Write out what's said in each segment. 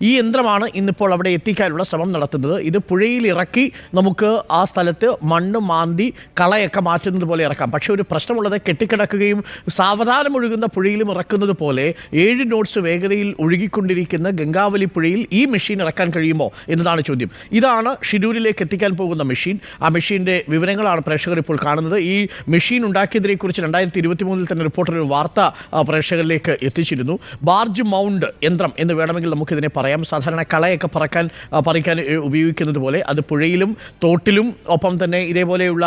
ഈ യന്ത്രമാണ് ഇന്നിപ്പോൾ അവിടെ എത്തിക്കാനുള്ള ശ്രമം നടത്തുന്നത്. ഇത് പുഴയിൽ ഇറക്കി നമുക്ക് ആ സ്ഥലത്ത് മണ്ണ് മാന്തി കളയൊക്കെ മാറ്റുന്നത് പോലെ ഇറക്കാം. പക്ഷേ ഒരു പ്രശ്നമുള്ളത്, കെട്ടിക്കിടക്കുകയും സാവധാനം ഒഴുകുന്ന പുഴയിലും ഇറക്കുന്നത് പോലെ 7 നോട്ട്സ് വേഗതയിൽ ഒഴുകിക്കൊണ്ടിരിക്കുന്ന ഗംഗാവലി പുഴയിൽ ഈ മെഷീൻ ഇറക്കാൻ കഴിയുമോ എന്നതാണ് ചോദ്യം. ഇതാണ് ഷിരൂരിലേക്ക് എത്തിക്കാൻ പോകുന്ന മെഷീൻ. ആ മെഷീൻ്റെ വിവരങ്ങളാണ് പ്രേക്ഷകർ ഇപ്പോൾ കാണുന്നത്. ഈ മെഷീൻ ഉണ്ടാക്കിയതിനെക്കുറിച്ച് 2023 തന്നെ റിപ്പോർട്ടർ ഒരു വാർത്ത പ്രേക്ഷകരിലേക്ക് എത്തിച്ചിരുന്നു. ബാർജ് മൗണ്ട് യന്ത്രം എന്ന് വേണമെങ്കിൽ നമുക്കിതിനെ പറയാം. സാധാരണ കളയൊക്കെ പറിക്കാൻ ഉപയോഗിക്കുന്നത് പോലെ അത് പുഴയിലും തോട്ടിലും ഒപ്പം തന്നെ ഇതേപോലെയുള്ള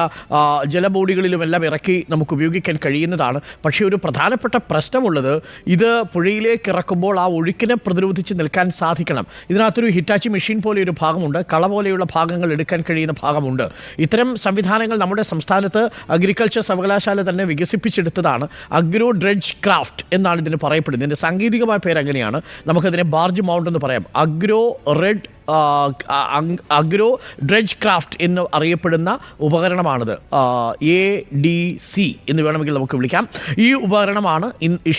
ജലബോഡികളിലും എല്ലാം ഇറക്കി നമുക്ക് ഉപയോഗിക്കാൻ കഴിയുന്നതാണ്. പക്ഷേ ഒരു പ്രധാനപ്പെട്ട പ്രശ്നമുള്ളത്, ഇത് പുഴയിലേക്ക് ഇറക്കുമ്പോൾ ആ ഒഴുക്കിനെ പ്രതിരോധിച്ച് നിൽക്കാൻ സാധിക്കണം. ഇതിനകത്തൊരു ഹിറ്റാച്ചി മെഷീൻ പോലെ ഒരു ഭാഗമുണ്ട്, കള പോലെയുള്ള ഭാഗങ്ങൾ എടുക്കാൻ കഴിയുന്ന ഭാഗമുണ്ട്. ഇത്തരം സംവിധാനങ്ങൾ നമ്മുടെ സംസ്ഥാനത്ത് അഗ്രികൾച്ചർ സർവകലാശാല തന്നെ വികസിപ്പിച്ചെടുത്തതാണ്. അഗ്രോ ഡ്രെഡ്ജ് ക്രാഫ്റ്റ് എന്നാണ് ഇതിന് പറയപ്പെടുന്നത്. ഇതിൻ്റെ സാങ്കേതികമായ പേര് അങ്ങനെയാണ്. നമുക്കതിനെ ബാർജ് മൗണ്ട് എന്ന് പറയാം. അഗ്രോ ഡ്രെഡ്ജ് ക്രാഫ്റ്റ് എന്ന് അറിയപ്പെടുന്ന ഉപകരണമാണിത്. ADC എന്ന് വേണമെങ്കിൽ നമുക്ക് വിളിക്കാം. ഈ ഉപകരണമാണ്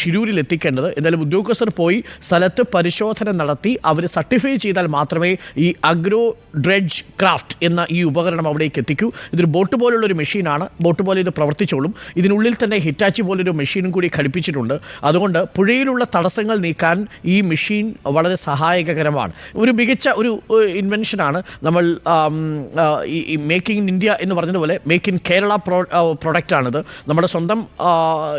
ഷിരൂരിൽ എത്തിക്കേണ്ടത്. എന്തായാലും ഉദ്യോഗസ്ഥർ പോയി സ്ഥലത്ത് പരിശോധന നടത്തി അവർ സർട്ടിഫൈ ചെയ്താൽ മാത്രമേ ഈ അഗ്രോ ഡ്രെഡ്ജ് ക്രാഫ്റ്റ് എന്ന ഈ ഉപകരണം അവിടേക്ക് എത്തിക്കൂ. ഇതൊരു ബോട്ട് പോലുള്ളൊരു മെഷീനാണ്. ബോട്ട് പോലെ ഇത് പ്രവർത്തിച്ചോളും. ഇതിനുള്ളിൽ തന്നെ ഹിറ്റാച്ചി പോലൊരു മെഷീനും കൂടി ഘടിപ്പിച്ചിട്ടുണ്ട്. അതുകൊണ്ട് പുഴയിലുള്ള തടസ്സങ്ങൾ നീക്കാൻ ഈ മെഷീൻ വളരെ സഹായകരമാണ്. ഒരു മികച്ച ഒരു ഇൻവെൻഷനാണ്. നമ്മൾ ഈ മേക്ക് ഇൻ ഇന്ത്യ എന്ന് പറഞ്ഞതുപോലെ മേക്ക് ഇൻ കേരള പ്രൊഡക്റ്റാണിത്. നമ്മുടെ സ്വന്തം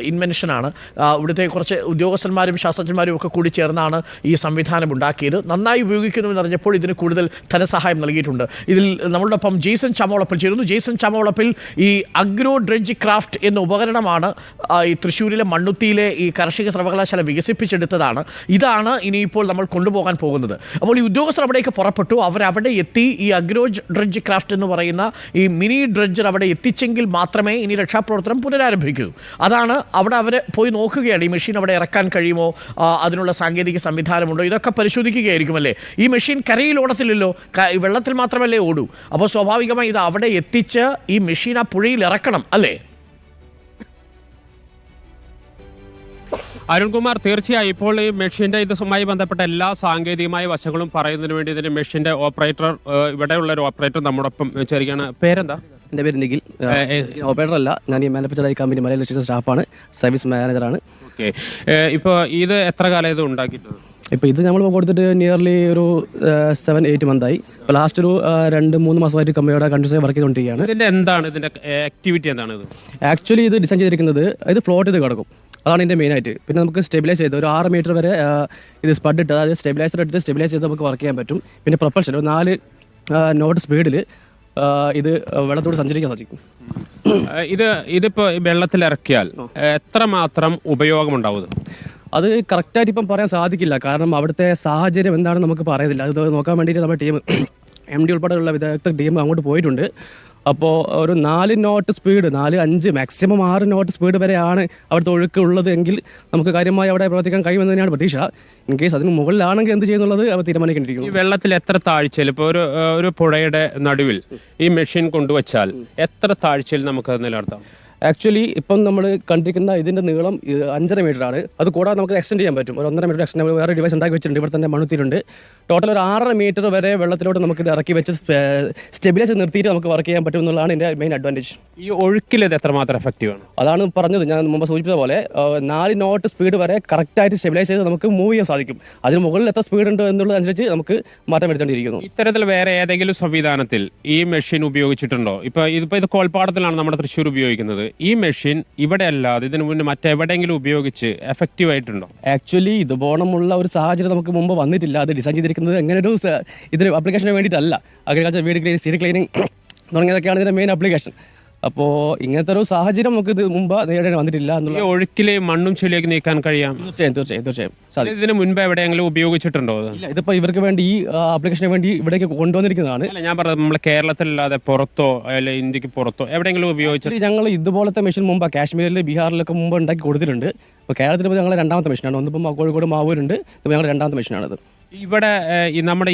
ഇൻവെൻഷനാണ്. ഇവിടുത്തെ കുറച്ച് ഉദ്യോഗസ്ഥന്മാരും ശാസ്ത്രജ്ഞന്മാരും ഒക്കെ കൂടി ചേർന്നാണ് ഈ സംവിധാനം ഉണ്ടാക്കിയത്. നന്നായി ഉപയോഗിക്കുന്നുവെന്ന് അറിഞ്ഞപ്പോൾ ഇതിന് കൂടുതൽ ധനസഹായം നൽകിയിട്ടുണ്ട്. ഇതിൽ നമ്മളോടൊപ്പം ജെയ്സൺ ചാമോളപ്പിൽ ചേരുന്നു. ജെയ്സൺ ചാമോളപ്പിൽ, ഈ അഗ്രോ ഡ്രെഡ്ജ് ക്രാഫ്റ്റ് എന്ന ഉപകരണമാണ് ഈ തൃശ്ശൂരിലെ മണ്ണുത്തിയിലെ ഈ കാർഷിക സർവകലാശാല വികസിപ്പിച്ചെടുത്തതാണ്. ഇതാണ് ഇനിയിപ്പോൾ നമ്മൾ കൊണ്ടുപോകാൻ പോകുന്നത്. അപ്പോൾ ഈ ഉദ്യോഗസ്ഥർ അവിടേക്ക് പുറപ്പെട്ടു. അവരവിടെ എത്തി ഈ അഗ്രോ ഡ്രെഡ്ജ് ക്രാഫ്റ്റ് എന്ന് പറയുന്ന ഈ മിനി ഡ്രെഡ്ജർ അവിടെ എത്തിച്ചെങ്കിൽ മാത്രമേ ഇനി രക്ഷാപ്രവർത്തനം പുനരാരംഭിക്കൂ. അതാണ് അവിടെ അവർ പോയി നോക്കുകയാണ്. ഈ മെഷീൻ അവിടെ ഇറക്കാൻ കഴിയുമോ, അതിനുള്ള സാങ്കേതിക സംവിധാനമുണ്ടോ, ഇതൊക്കെ പരിശോധിക്കുകയായിരിക്കുമല്ലേ. ഈ മെഷീൻ കരയിൽ ഓടത്തില്ലല്ലോ, വെള്ളത്തിൽ മാത്രമല്ലേ ഓടൂ. അപ്പോൾ സ്വാഭാവികമായി ഇത് അവിടെ എത്തിച്ച് ഈ മെഷീൻ ആ പുഴയിൽ ഇറക്കണം അല്ലേ? അരുൺകുമാർ, തീർച്ചയായും ഇപ്പോൾ ഈ മെഷീൻ്റെ ഇതുമായി ബന്ധപ്പെട്ട എല്ലാ സാങ്കേതികമായ വശങ്ങളും പറയുന്നതിന് വേണ്ടി ഇതിൻ്റെ മെഷീൻ്റെ ഓപ്പറേറ്റർ, ഇവിടെയുള്ള ഒരു ഓപ്പറേറ്റർ നമ്മോടൊപ്പം ചേരുകയാണ്. പേരെന്താ? എൻ്റെ പേര് നിഖിൽ. ഓപ്പറേറ്റർ അല്ല, ഞാൻ ഈ മാനുഫാക്ചറിംഗ് കമ്പനി മലയാള സ്റ്റേഷൻ സ്റ്റാഫാണ്, സർവീസ് മാനേജറാണ്. ഓക്കെ. ഇപ്പോൾ ഇത് എത്ര കാലം ഇത് ഉണ്ടാക്കിയിട്ടുണ്ട്? ഇപ്പോൾ ഇത് നമ്മൾ കൊടുത്തിട്ട് നിയർലി ഒരു 7-8 മന്തായി. ഇപ്പോൾ ലാസ്റ്റ് ഒരു 2-3 മാസമായിട്ട് കമ്പനിയുടെ കണ്ടിന്യൂസ് വർക്ക് ചെയ്തുകൊണ്ടിരിക്കുകയാണ്. ഇതിൻ്റെ എന്താണ് ഇതിൻ്റെ ആക്ടിവിറ്റി എന്താണ്? ഇത് ആക്ച്വലി ഇത് ഡിസൈൻ ചെയ്തിരിക്കുന്നത്, ഇത് ഫ്ലോട്ട് ചെയ്ത് കിടക്കും, അതാണ് ഇതിൻ്റെ മെയിനായിട്ട്. പിന്നെ നമുക്ക് സ്റ്റെബിലൈസ് ചെയ്ത് ഒരു 6 മീറ്റർ വരെ ഇത് സ്പഡ് ഇട്ട്, അതായത് സ്റ്റെബിലൈസർ എടുത്ത് സ്റ്റെബിലൈസ് ചെയ്ത് നമുക്ക് വർക്ക് ചെയ്യാൻ പറ്റും. പിന്നെ പ്രൊപ്പൽഷൻ ഒരു 4 നോട്ട് സ്പീഡിൽ ഇത് വെള്ളത്തോട് സഞ്ചരിക്കാൻ സാധിക്കും. ഇതിപ്പോൾ വെള്ളത്തിലിറക്കിയാൽ എത്രമാത്രം ഉപയോഗമുണ്ടാവും? അത് കറക്റ്റായിട്ട് ഇപ്പം പറയാൻ സാധിക്കില്ല, കാരണം അവിടുത്തെ സാഹചര്യം എന്താണെന്ന് നമുക്ക് പറയുന്നില്ല. അത് നോക്കാൻ വേണ്ടിയിട്ട് നമ്മുടെ ടീം MD ഉൾപ്പെടെയുള്ള വിദഗ്ധ ടീം അങ്ങോട്ട് പോയിട്ടുണ്ട്. അപ്പോൾ ഒരു 4 knot speed, 4-5 maximum 6 knot speed വരെയാണ് അവിടുത്തെ ഒഴുക്ക് ഉള്ളത് എങ്കിൽ നമുക്ക് കാര്യമായി അവിടെ പ്രവർത്തിക്കാൻ കഴിയുമെന്ന് തന്നെയാണ് പ്രതീക്ഷ. ഇൻ കേസ് അതിന് മുകളിലാണെങ്കിൽ എന്ത് ചെയ്യുന്നുള്ളത് അവർ തീരുമാനിക്കേണ്ടിയിരിക്കുന്നു. ഈ വെള്ളത്തിൽ എത്ര താഴ്ചയിൽ, ഇപ്പോൾ ഒരു പുഴയുടെ നടുവിൽ ഈ മെഷീൻ കൊണ്ടുവച്ചാൽ എത്ര താഴ്ചയിൽ നമുക്ക് നിലനിർത്താം? ആക്ച്വലി ഇപ്പം നമ്മൾ കണ്ടിരിക്കുന്ന ഇതിൻ്റെ നീളം 5.5 മീറ്റർ ആണ്. അത് കൂടാതെ നമുക്ക് എക്സ്റ്റെൻഡ് ചെയ്യാൻ പറ്റും. ഒരു 1.5 മീറ്റർ എക്സ്റ്റെൻഡ് വേറെ ഡിവൈസ് ഉണ്ടാക്കി വെച്ചിട്ടുണ്ട്, ഇവിടെ തന്നെ മണ്ണുത്തിയിട്ടുണ്ട്. ടോട്ടൽ ഒരു 6.5 മീറ്റർ വരെ വെള്ളത്തിലോട്ട് നമുക്ക് ഇത് ഇറക്കി വെച്ച് സ്റ്റെബിലൈസ് നിർത്തിയിട്ട് നമുക്ക് വർക്ക് ചെയ്യാൻ പറ്റും എന്നുള്ളതാണ് എൻ്റെ മെയിൻ അഡ്വാൻറ്റേജ്. ഈ ഒഴുക്കിൽ ഇത് എത്രമാത്രം എഫക്റ്റീവ് ആണ്? അതാണ് പറഞ്ഞത്, ഞാൻ മുമ്പ് സൂചിപ്പിച്ച പോലെ 4 നോട്ട് സ്പീഡ് വരെ കറക്റ്റായിട്ട് സ്റ്റെബിലൈസ് ചെയ്ത് നമുക്ക് മൂവ് ചെയ്യാൻ സാധിക്കും. അതിന് മുകളിൽ എത്ര സ്പീഡ് ഉണ്ട് എന്നുള്ളതനുസരിച്ച് നമുക്ക് മാറ്റം വരുത്തേണ്ടിയിരിക്കുന്നു. ഇത്തരത്തിൽ വേറെ ഏതെങ്കിലും സംവിധാനത്തിൽ ഈ മെഷീൻ ഉപയോഗിച്ചിട്ടുണ്ടോ? ഇതിപ്പോൾ ഇത് കോൾപ്പാടത്തിലാണ് നമ്മുടെ തൃശ്ശൂർ ഉപയോഗിക്കുന്നത്. ഈ മെഷീൻ ഇവിടെ അല്ലാതെ ഇതിനു മുന്നേ മറ്റെവിടെയെങ്കിലും ഉപയോഗിച്ച് എഫക്റ്റീവ് ആയിട്ടുണ്ടോ? ആക്ച്വലി ഇതുപോലുള്ള ഒരു സാഹചര്യം നമുക്ക് മുമ്പ് വന്നിട്ടില്ല. അത് ഡിസൈൻ ചെയ്തിരിക്കുന്നത് എങ്ങനെ ഒരു ഇതിന് ആപ്ലിക്കേഷന് വേണ്ടിയിട്ടല്ല. അഗ്രികൾച്ചർ, വീട് ക്ലീനിങ്, സ്ട്രീറ്റ് ക്ലീനിങ് തുടങ്ങിയതൊക്കെയാണ് ഇതിൻ്റെ മെയിൻ ആപ്ലിക്കേഷൻ. അപ്പോൾ ഇങ്ങനത്തെ ഒരു സാഹചര്യം നമുക്ക് ഇത് മുമ്പ് നേരിടേണ്ടി വന്നിട്ടില്ല എന്നുള്ള. ഒഴുക്കിലെ മണ്ണും ചെളിയൊക്കെ നീക്കാൻ കഴിയാം? തീർച്ചയായും. ഇതിന് മുൻപ് എവിടെയെങ്കിലും ഉപയോഗിച്ചിട്ടുണ്ടോ? ഇല്ല, ഇതിപ്പോൾ ഇവർക്ക് വേണ്ടി ഈ ആപ്ലിക്കേഷന് വേണ്ടി ഇവിടേക്ക് കൊണ്ടുവന്നിരിക്കുന്നതാണ്. ഞാൻ പറഞ്ഞത് നമ്മളെ കേരളത്തിലല്ലാതെ പുറത്തോ അല്ലെ ഇന്ത്യക്ക് പുറത്തോ എവിടെയെങ്കിലും ഉപയോഗിച്ചിട്ട്? ഞങ്ങൾ ഇതുപോലത്തെ മെഷീൻ മുമ്പ് കാശ്മീരിൽ, ബീഹാറിലൊക്കെ മുമ്പ് ഉണ്ടാക്കി കൊടുത്തിട്ടുണ്ട്. ഇപ്പോൾ കേരളത്തിൽ ഇപ്പോൾ ഞങ്ങൾ 2ാമത്തെ മെഷീനാണ്. ഒന്നിപ്പം കോഴിക്കോട് മാവൂരുണ്ട്, ഇപ്പോൾ ഞങ്ങൾ 2ാമത്തെ മെഷീനാണിത്. ഇവിടെ നമ്മുടെ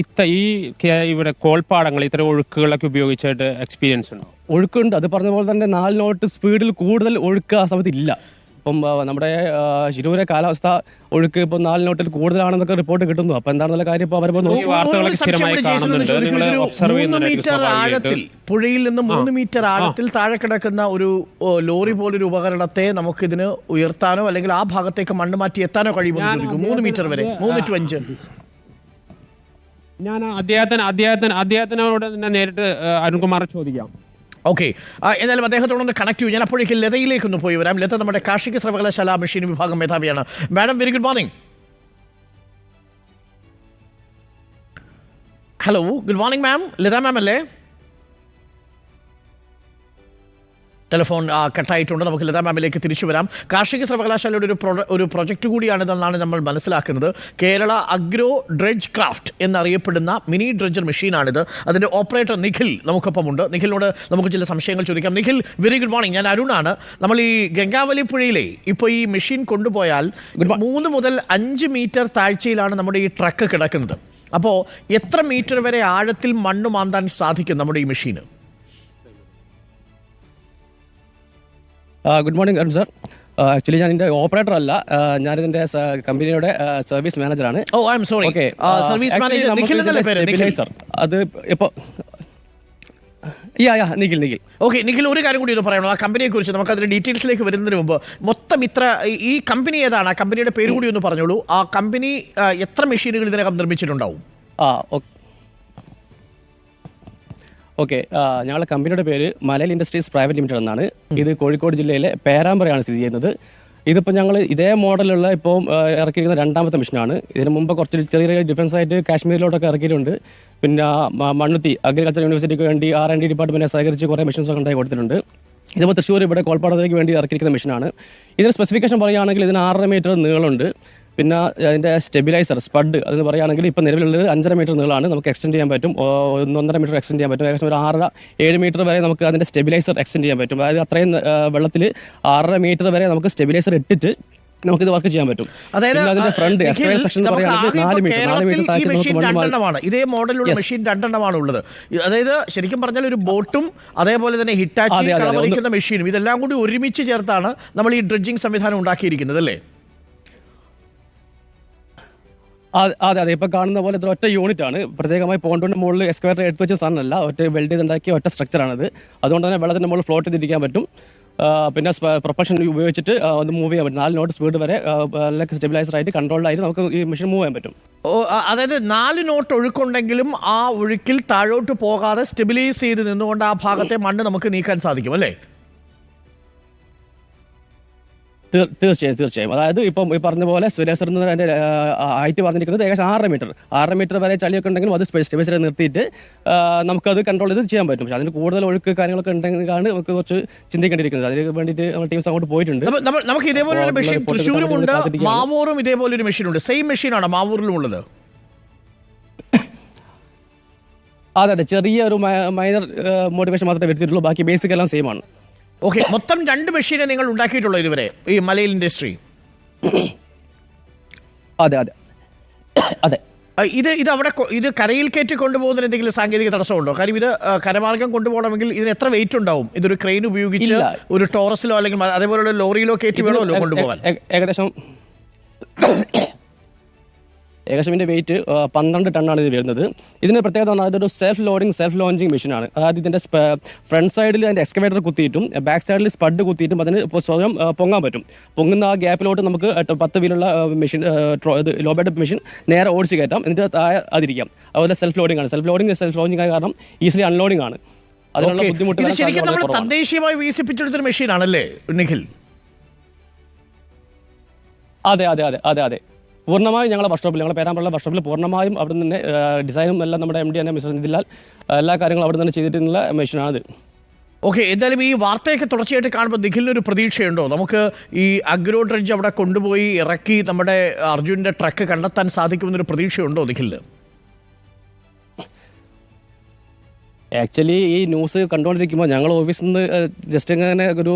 ഇവിടെ കോൾപ്പാടങ്ങൾ ഇത്തരം ഒഴുക്കുകളൊക്കെ ഉപയോഗിച്ചായിട്ട് എക്സ്പീരിയൻസ് ഉണ്ടോ? ഒഴുക്കുണ്ട്, അത് പറഞ്ഞ പോലെ തന്നെ 4 നോട്ട് സ്പീഡിൽ കൂടുതൽ ഒഴുക്ക് ആ സമയത്ത് ഇല്ല. അപ്പം നമ്മുടെ ശിരൂരെ കാലാവസ്ഥ ഒഴുക്ക് ഇപ്പോൾ 4 നോട്ടിൽ കൂടുതലാണെന്നൊക്കെ റിപ്പോർട്ട് കിട്ടുന്നു. അപ്പോൾ എന്താണെന്നുള്ള കാര്യം ഇപ്പോൾ അവരിപ്പോൾ ഈ വാർത്തകളൊക്കെ സ്ഥിരമായി കാണുന്നുണ്ട്. നിങ്ങൾ ഒബ്സർവ് 3 മീറ്റർ ആഴത്തിൽ പുഴയിൽ നിന്ന് 3 മീറ്റർ ആഴത്തിൽ താഴെ കിടക്കുന്ന ഒരു ലോറി പോലൊരു ഉപകരണത്തെ നമുക്കിതിന് ഉയർത്താനോ അല്ലെങ്കിൽ ആ ഭാഗത്തേക്ക് മണ്ണ് മാറ്റി എത്താനോ കഴിയുമോ? 3 മീറ്റർ വരെ, 3 to 5. ഞാൻ അദ്ദേഹത്തിനോട് തന്നെ നേരിട്ട് അരുൺകുമാർ ചോദിക്കാം. ഓക്കെ, എന്നാലും അദ്ദേഹത്തോടൊന്ന് കണക്ട് ചെയ്യും. ഞാൻ അപ്പോഴേക്കും ലതയിലേക്കൊന്ന് പോയി വരാം. ലത നമ്മുടെ കാർഷിക സർവകലാശാല മെഷീൻ വിഭാഗം മേധാവിയാണ്. Madam, very good morning. Hello, good morning ma'am. Latha ma'am അല്ലേ? ടെലിഫോൺ കട്ടായിട്ടുണ്ട്. നമുക്ക് ലതാ മാമിലേക്ക് തിരിച്ചു വരാം. കാർഷിക സർവകലാശാലയുടെ ഒരു പ്രൊജക്റ്റ് കൂടിയാണിതെന്നാണ് നമ്മൾ മനസ്സിലാക്കുന്നത്. കേരള അഗ്രോ ഡ്രെഡ്ജ് ക്രാഫ്റ്റ് എന്നറിയപ്പെടുന്ന മിനി ഡ്രെഡ്ജർ മെഷീനാണിത്. അതിൻ്റെ ഓപ്പറേറ്റർ നിഖിൽ നമുക്കൊപ്പമുണ്ട്. നിഖിലിനോട് നമുക്ക് ചില സംശയങ്ങൾ ചോദിക്കാം. Nikhil, very good morning. ഞാൻ അരുണാണ്. നമ്മൾ ഈ ഗംഗാവലി പുഴയിലെ ഇപ്പോൾ ഈ മെഷീൻ കൊണ്ടുപോയാൽ 3 മുതൽ 5 മീറ്റർ താഴ്ചയിലാണ് നമ്മുടെ ഈ ട്രക്ക് കിടക്കുന്നത്. അപ്പോൾ എത്ര മീറ്റർ വരെ ആഴത്തിൽ മണ്ണ് മാന്താൻ സാധിക്കും നമ്മുടെ ഈ മെഷീന്? Good morning Arun sir. Actually ഞാൻ ഇതിൻ്റെ ഓപ്പറേറ്റർ അല്ല, ഞാനിതിൻ്റെ കമ്പനിയുടെ സർവീസ് മാനേജറാണ്. Oh, I am sorry. Okay, service manager Nikhil എന്നല്ലേ പേര്? നിഖിൽ സർ. അത് ഇപ്പോൾ നിഖിൽ. ഓക്കെ, നിഖിൽ, ഒരു കാര്യം കൂടി ഒന്ന് പറയണം ആ കമ്പനിയെ കുറിച്ച്. നമുക്ക് അതിന്റെ ഡീറ്റെയിൽസിലേക്ക് വരുന്നതിന് മുമ്പ് മൊത്തം ഇത്ര ഈ കമ്പനി ഏതാണ്? ആ കമ്പനിയുടെ പേര് കൂടി ഒന്ന് പറഞ്ഞോളൂ. ആ കമ്പനി എത്ര മെഷീനുകൾ ഇതിനകം നിർമ്മിച്ചിട്ടുണ്ടാവും? ഓക്കെ, ഞങ്ങളുടെ കമ്പനിയുടെ പേര് മലയാളി ഇൻഡസ്ട്രീസ് പ്രൈവറ്റ് ലിമിറ്റഡ് എന്നാണ്. ഇത് കോഴിക്കോട് ജില്ലയിലെ പേരാമ്പ്രയാണ് സ്ഥിതി ചെയ്യുന്നത്. ഇതിപ്പോൾ ഞങ്ങൾ ഇതേ മോഡലുള്ള ഇപ്പോൾ ഇറക്കിയിരിക്കുന്ന 2ാമത്തെ മെഷീനാണ്. ഇതിന് മുമ്പ് കുറച്ച് ചെറിയ ഡിഫറൻസ് ആയിട്ട് കാശ്മീരിലോട്ടൊക്കെ ഇറക്കിയിട്ടുണ്ട്. പിന്നെ മണ്ണുത്തി അഗ്രികൾച്ചർ യൂണിവേഴ്സിറ്റിക്ക് വേണ്ടി R&D ഡിപ്പാർട്ട്മെൻറ്റിനെ സഹകരിച്ച് കുറേ മെഷീൻസൊക്കെ ഉണ്ടായി കൊടുത്തിട്ടുണ്ട്. ഇതിപ്പോൾ തൃശ്ശൂർ ഇവിടെ കോൾപ്പാടത്തേക്ക് വേണ്ടി ഇറക്കിയിരിക്കുന്ന മെഷീനാണ്. ഇതിന് സ്പെസിഫിക്കേഷൻ പറയുകയാണെങ്കിൽ ഇതിന് 6.5 മീറ്റർ നീളമുണ്ട്. പിന്നെ അതിൻ്റെ സ്റ്റെബിലൈസർ സ്പഡ് അതെന്ന് പറയുകയാണെങ്കിൽ ഇപ്പോൾ നിലവിലുള്ളത് 5.5 മീറ്റർ നീളമാണ്. നമുക്ക് എക്സ്റ്റെൻഡ് ചെയ്യാൻ പറ്റും, 1.5 മീറ്റർ എക്സ്റ്റെൻഡ് ചെയ്യാൻ പറ്റും. ഏകദേശം ഒരു 6-7 മീറ്റർ വരെ നമുക്ക് അതിൻ്റെ സ്റ്റെബിലൈസർ എക്സ്റ്റെൻഡ് ചെയ്യാൻ പറ്റും. അതായത് അത്രയും വെള്ളത്തിൽ 6.5 മീറ്റർ വരെ നമുക്ക് സ്റ്റെബിലൈസർ ഇട്ടിട്ട് നമുക്കിത് വർക്ക് ചെയ്യാൻ പറ്റും. അതായത് ഫ്രണ്ട് സെക്ഷൻ പറയുകയാണെങ്കിൽ 4 മീറ്റർ ഇതേ മോഡലുള്ള മെഷീൻ 2 ഉള്ളത്. അതായത് ശരിക്കും പറഞ്ഞാൽ ഒരു ബോട്ടും അതേപോലെ തന്നെ ഹിറ്റാച്ചി കളവറിക്കുന്ന മെഷീനും ഇതെല്ലാം കൂടി ഒരുമിച്ച് ചേർത്താണ് നമ്മൾ ഈ ഡ്രെഡ്ജിങ് സംവിധാനം ഉണ്ടാക്കിയിരിക്കുന്നത് അല്ലേ? അതെ, ഇപ്പോൾ കാണുന്ന പോലെ ഇത് ഒറ്റ യൂണിറ്റ് ആണ്. പ്രത്യേകമായി പോണ്ടിന്റെ മുകളിൽ എക്സ്കവേറ്റർ എടുത്ത് വെച്ച സാധനമല്ല, ഒറ്റ വെൽഡ് ചെയ്തുണ്ടാക്കിയ ഒറ്റ സ്ട്രക്ചറാണിത്. അതുകൊണ്ട് തന്നെ വെള്ളത്തിന്റെ മുകളിൽ ഫ്ലോട്ട് ചെയ്തിരിക്കാൻ പറ്റും. പിന്നെ പ്രൊപ്പൽഷൻ ഉപയോഗിച്ചിട്ട് ഒന്ന് മൂവ് ചെയ്യാൻ പറ്റും. 4 നോട്ട് സ്പീഡ് വരെ സ്റ്റെബിലൈസർ ആയിട്ട് കൺട്രോൾഡായിട്ട് നമുക്ക് ഈ മെഷീൻ മൂവ് ചെയ്യാൻ പറ്റും. അതായത് 4 നോട്ട് ഒഴുക്കുണ്ടെങ്കിലും ആ ഒഴുക്കിൽ താഴോട്ട് പോകാതെ സ്റ്റെബിലൈസ് ചെയ്ത് നിന്നുകൊണ്ട് ആ ഭാഗത്തെ മണ്ണ് നമുക്ക് നീക്കാൻ സാധിക്കും അല്ലേ? തീർച്ചയായും. അതായത് ഇപ്പം ഈ പറഞ്ഞ പോലെ സ്റ്റെബിലൈസറിന് അതിൻ്റെ ഹൈറ്റ് പറഞ്ഞിരിക്കുന്നത് ഏകദേശം 6.5 മീറ്റർ വരെ ചളിയൊക്കെ ഉണ്ടെങ്കിലും അത് സ്റ്റെബിലൈസർ നിർത്തിയിട്ട് നമുക്കത് കൺട്രോൾ ചെയ്ത് ചെയ്യാൻ പറ്റും. പക്ഷേ അതിന് കൂടുതൽ ഒഴുക്ക് കാര്യങ്ങളൊക്കെ ഉണ്ടെങ്കിലാണ് നമുക്ക് കുറച്ച് ചിന്തിക്കേണ്ടിയിരിക്കുന്നത്. അതിന് വേണ്ടിയിട്ട് നമ്മുടെ ടീംസ് അങ്ങോട്ട് പോയിട്ടുണ്ട്. നമുക്ക് ഇതേപോലെ ഒരു മെഷീൻ തൃശ്ശൂരും ഉണ്ട്, മാവൂറും ഇതേപോലെ ഒരു മെഷീൻ ഉണ്ട്. സെയിം മെഷീനാണ് മാവൂരിലും ഉള്ളത്? അതെ, ചെറിയ ഒരു മൈനർ മോട്ടിവേഷൻ മാത്രമേ വരുത്തിയിട്ടുള്ളൂ. ബാക്കി ബേസിക് എല്ലാം സെയിം ആണ്. ഓക്കെ, മൊത്തം 2 മെഷീനെ നിങ്ങൾ ഉണ്ടാക്കിയിട്ടുള്ളൂ ഇതുവരെ ഈ മലയിൽ ഇൻഡസ്ട്രി? അതെ. ഇത് അവിടെ ഇത് കരയിൽ കയറ്റി കൊണ്ടുപോകുന്നതിന് എന്തെങ്കിലും സാങ്കേതിക തടസ്സമുണ്ടോ? കാര്യം ഇത് കരമാർഗം കൊണ്ടുപോകണമെങ്കിൽ ഇതിന് എത്ര വെയിറ്റ് ഉണ്ടാവും? ഇതൊരു ക്രെയിൻ ഉപയോഗിച്ച് ഒരു ടോറസിലോ അല്ലെങ്കിൽ അതേപോലെ ലോറിയിലോ കയറ്റി വേണമല്ലോ കൊണ്ടുപോകാൻ? ഏകദേശം ഇതിൻ്റെ വെയിറ്റ് 12 ടണ്ണാണ് ഇത് വരുന്നത്. ഇതിന് പ്രത്യേകത പറഞ്ഞാൽ ഇതൊരു സെൽഫ് ലോഞ്ചിങ് മെഷീനാണ്. അതായത് ഇതിൻ്റെ ഫ്രണ്ട് സൈഡിൽ അതിൻ്റെ എക്സ്കവേറ്റർ കുത്തിയിട്ടും ബാക്ക് സൈഡിൽ സ്പഡ് കുത്തിയിട്ടും അതിന് ഇപ്പോൾ സ്വയം പൊങ്ങാൻ പറ്റും. പൊങ്ങുന്ന ആ ഗ്യാപ്പിലോട്ട് നമുക്ക് 10 വീലുള്ള മെഷീൻ ലോബേഡ് മെഷീൻ നേരെ ഓടിച്ച് കയറ്റാം. എന്നിട്ട് താഴെ അതിരിക്കാം. അതുപോലെ സെൽഫ് ലോഞ്ചിങ് ആയ കാരണം ഈസിലി അൺലോഡിംഗ് ആണ്. അതിനുള്ള ബുദ്ധിമുട്ട് തദ്ദേശീയമായി വികസിപ്പിച്ചെടുത്തൊരു മെഷീനാണല്ലേ നിഖിൽ? അതെ. പൂർണ്ണമായും ഞങ്ങളുടെ പേരാമ്പ്രയുള്ള വർക്ക്ഷോപ്പിൽ പൂർണ്ണമായും അവിടെ നിന്ന് ഡിസൈനും എല്ലാം നമ്മുടെ MD തന്നെ മിസ്റ്റർ നിതിൻലാൽ എല്ലാ കാര്യങ്ങളും അവിടെ നിന്ന് ചെയ്തിട്ടുള്ള മെഷീനാണിത്. ഓക്കെ, എന്തായാലും ഈ വാർത്തയൊക്കെ തുടർച്ചയായിട്ട് കാണുമ്പോൾ നിഖിലിനൊരു പ്രതീക്ഷയുണ്ടോ? നമുക്ക് ഈ അഗ്രോ ഡ്രെഡ്ജ് അവിടെ കൊണ്ടുപോയി ഇറക്കി നമ്മുടെ അർജുൻ്റെ ട്രക്ക് കണ്ടെത്താൻ സാധിക്കുമെന്നൊരു പ്രതീക്ഷയുണ്ടോ നിഖിലിന്? ആക്ച്വലി ഈ ന്യൂസ് കണ്ടുകൊണ്ടിരിക്കുമ്പോൾ ഞങ്ങൾ ഓഫീസിൽ നിന്ന് ജസ്റ്റ് ഇങ്ങനെ ഒരു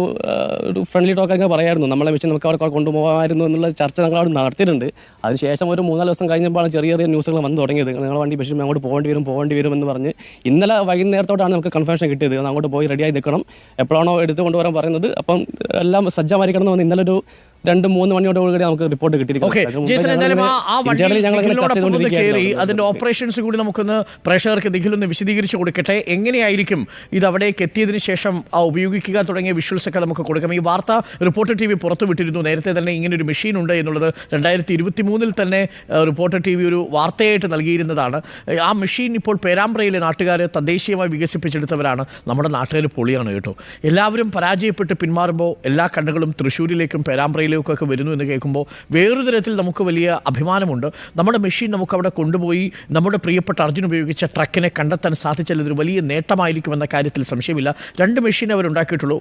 ഫ്രണ്ട്ലി ടോക്ക് ഒക്കെ പറയായിരുന്നു, നമ്മളെ മെഷീൻ നമുക്ക് അവിടെ കൊണ്ടുപോകാമായിരുന്നു എന്നുള്ള ചർച്ച ഞങ്ങൾ അവിടെ നടത്തിയിട്ടുണ്ട്. അതിനുശേഷം ഒരു 3-4 ദിവസം കഴിഞ്ഞപ്പോൾ ചെറിയ ചെറിയ ന്യൂസുകൾ വന്ന് തുടങ്ങിയത്. ഞങ്ങൾ വണ്ടി മെഷീൻ അങ്ങോട്ട് പോകേണ്ടി വരും എന്ന് പറഞ്ഞ് ഇന്നലെ വൈകുന്നേരത്തോടാണ് നമുക്ക് കൺഫർമേഷൻ കിട്ടിയത്. അങ്ങോട്ട് പോയി റെഡിയായി നിൽക്കണം, എപ്പോഴാണോ എടുത്ത് കൊണ്ടുവരാൻ പറയുന്നത് അപ്പം എല്ലാം സജ്ജമായിരിക്കണം എന്ന് ഇന്നലെ ഒരു 2-3 മണിയോടുകൂടി നമുക്ക് റിപ്പോർട്ട് കയറി അതിന്റെ ഓപ്പറേഷൻസ് കൂടി നമുക്കൊന്ന് പ്രേക്ഷകർക്ക് നിഖിലൊന്ന് വിശദീകരിച്ച് കൊടുക്കട്ടെ. എങ്ങനെയായിരിക്കും ഇത് അവിടേക്ക് എത്തിയതിനു ശേഷം ഉപയോഗിക്കുക തുടങ്ങിയ വിഷ്വൽസ് ഒക്കെ നമുക്ക് കൊടുക്കാം. ഈ വാർത്ത റിപ്പോർട്ടർ TV പുറത്തുവിട്ടിരുന്നു. നേരത്തെ തന്നെ ഇങ്ങനെ ഒരു മെഷീൻ ഉണ്ട് എന്നുള്ളത് 2023 തന്നെ റിപ്പോർട്ടർ TV ഒരു വാർത്തയായിട്ട് നൽകിയിരുന്നതാണ്. ആ മെഷീൻ ഇപ്പോൾ പേരാമ്പ്രയിലെ നാട്ടുകാർ തദ്ദേശീയമായി വികസിപ്പിച്ചെടുത്തവരാണ്. നമ്മുടെ നാട്ടുകാർ പൊളിയാണ് കേട്ടോ. എല്ലാവരും പരാജയപ്പെട്ട് പിന്മാറുമ്പോൾ എല്ലാ കണ്ണുകളും തൃശ്ശൂരിലേക്കും പേരാമ്പ്രയിലേക്കും ഒക്കെ വരുന്നു എന്ന് കേൾക്കുമ്പോൾ വേറൊരു തരത്തിൽ നമുക്ക് വലിയ അഭിമാനമുണ്ട്. നമ്മുടെ മെഷീൻ നമുക്ക് അവിടെ കൊണ്ടുപോയി നമ്മുടെ പ്രിയപ്പെട്ട അർജുൻ ഉപയോഗിച്ച ട്രക്കിനെ കണ്ടെത്താൻ സാധിച്ചാൽ ഇതൊരു വലിയ നേട്ടമായിരിക്കുമെന്ന കാര്യത്തിൽ സംശയമില്ല. 2 മെഷീൻ അവരുണ്ടാക്കിയിട്ടുള്ളൂ.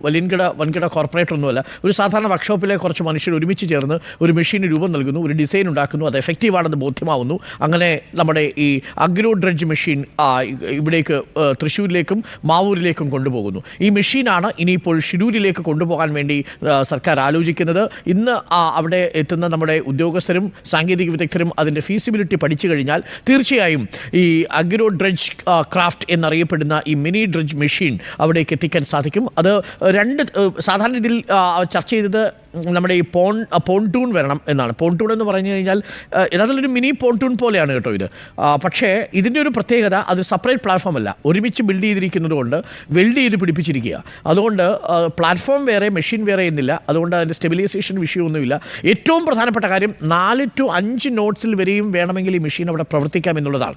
വൻകിട കോർപ്പറേറ്റ് ഒന്നുമല്ല. ഒരു സാധാരണ വർക്ക്ഷോപ്പിലെ കുറച്ച് മനുഷ്യർ ഒരുമിച്ച് ചേർന്ന് ഒരു മെഷീന് രൂപം നൽകുന്നു, ഒരു ഡിസൈൻ ഉണ്ടാക്കുന്നു, അത് എഫക്റ്റീവാണെന്ന് ബോധ്യമാവുന്നു. അങ്ങനെ നമ്മുടെ ഈ അഗ്രോ ഡ്രഡ്ജ് മെഷീൻ ഇവിടേക്ക് തൃശ്ശൂരിലേക്കും മാവൂരിലേക്കും കൊണ്ടുപോകുന്നു. ഈ മെഷീനാണ് ഇനിയിപ്പോൾ ഷിരൂരിലേക്ക് കൊണ്ടുപോകാൻ വേണ്ടി സർക്കാർ ആലോചിക്കുന്നത്. ഇന്ന് അവിടെ എത്തുന്ന നമ്മുടെ ഉദ്യോഗസ്ഥരും സാങ്കേതിക വിദഗ്ധരും അതിൻ്റെ ഫീസിബിലിറ്റി പഠിച്ചു കഴിഞ്ഞാൽ തീർച്ചയായും ഈ അഗ്രോ ഡ്രഡ്ജ് ക്രാഫ്റ്റ് എന്നറിയപ്പെടുന്ന ഈ മിനി ഡ്രഡ്ജ് മെഷീൻ അവിടേക്ക് എത്തിക്കാൻ സാധിക്കും. അത് 2 സാധാരണ ഇതിൽ ചർച്ച ചെയ്തത് നമ്മുടെ ഈ പോൺടൂൺ വരണം എന്നാണ്. പോൺടൂൺ എന്ന് പറഞ്ഞു കഴിഞ്ഞാൽ യഥാർത്ഥത്തിലൊരു മിനി പോൺടൂൺ പോലെയാണ് കേട്ടോ ഇത്. പക്ഷേ ഇതിൻ്റെ ഒരു പ്രത്യേകത അത് സെപ്പറേറ്റ് പ്ലാറ്റ്ഫോം അല്ല, ഒരുമിച്ച് ബിൽഡ് ചെയ്തിരിക്കുന്നത് കൊണ്ട് വെൽഡ് ചെയ്ത് പിടിപ്പിച്ചിരിക്കുക. അതുകൊണ്ട് പ്ലാറ്റ്ഫോം വേറെ മെഷീൻ വേറെ എന്നില്ല. അതുകൊണ്ട് അതിൻ്റെ സ്റ്റെബിലൈസേഷൻ വിഷയമൊന്നുമില്ല. ഏറ്റവും പ്രധാനപ്പെട്ട കാര്യം 4 to 5 നോട്ട്സിൽ വരെയും വേണമെങ്കിൽ ഈ മെഷീൻ അവിടെ പ്രവർത്തിക്കാം എന്നുള്ളതാണ്.